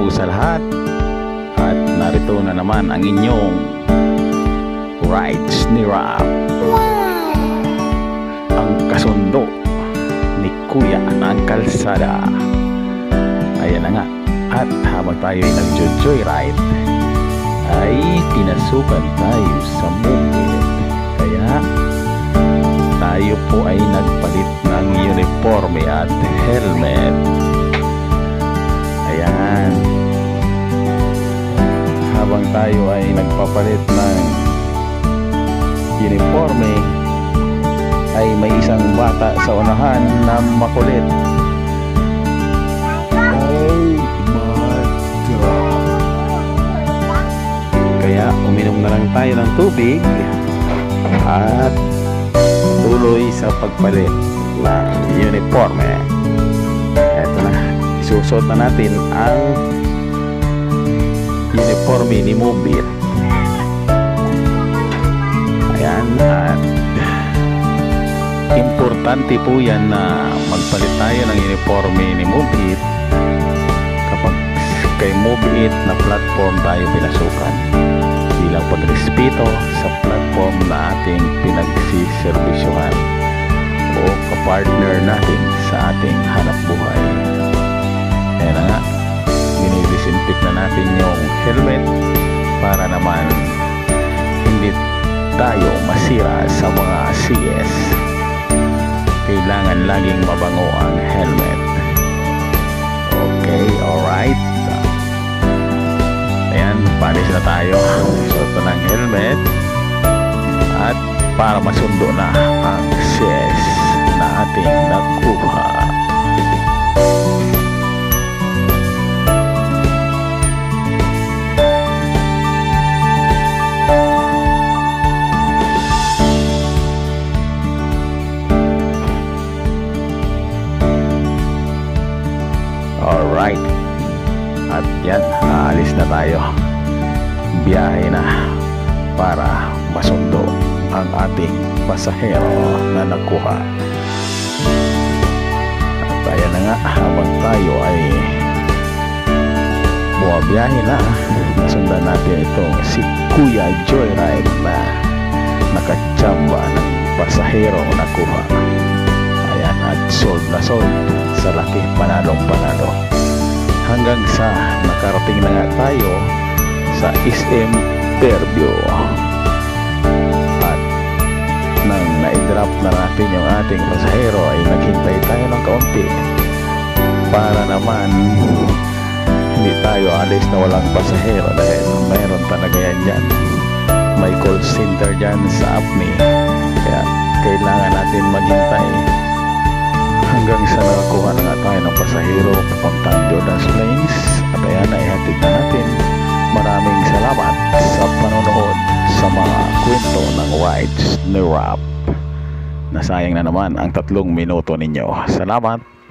po sa lahat. At narito na naman ang inyong rides ni Rap. Ang kasundo ni Kuya ng kalsada. Ayan na nga. At habang tayo ay nag-joyride ay pinasukan tayo sa mobile. Kaya tayo po ay nagpalit ng uniforme at helmet. Ayan. Habang tayo ay nagpapalit ng uniforme ay may isang bata sa unahan na makulit. Oh my God! Kaya uminom na lang tayo ng tubig at tuloy sa pagpalit ng uniforme. Eto na, isusot na natin ang uniforme ni Mobile. Ayan, at importante po yan na magpalit tayo ng uniforme ni Mobile kapag kay Mobile na platform tayo pinasukan bilang pagrespeto sa platform na ating pinagsiservisyohan o kapartner natin sa ating hanap buhay. Ayan na nga, dinidisimpik na natin yung helmet para naman hindi tayo masira sa mga CS. Kailangan laging mabango ang helmet. Okay, alright. Ayan, panis na tayo. Suot ng helmet at para masundo na ang CS na ating nakuha. Alright. At yan, aalis na tayo. Biyahe na para masundo ang ating pasahero na nakuha. At ayan na nga, habang tayo ay bumabiyahe na, nasundan natin itong si Kuya Joyride na nakatsamba ng pasahero nakuha. Ayan, at sold na sold sa laki, panalong panalo. Hanggang sa nakarating na nga tayo sa SM Fairview. At nang na-drop na natin yung ating pasahero ay naghintay tayo ng kaunti para naman hindi tayo alis na walang pasahero dahil mayroon talaga yan dyan. May call center dyan sa APNI. Kaya kailangan natin maghintay hanggang sa nakakuha na nga tayo ng pasahero papuntang Jordan's Plains. At ayan, ihatid na natin. Maraming salamat sa panonood sa mga kwento ng rides ni Rap. Nasayang na naman ang 3 minuto ninyo. Salamat.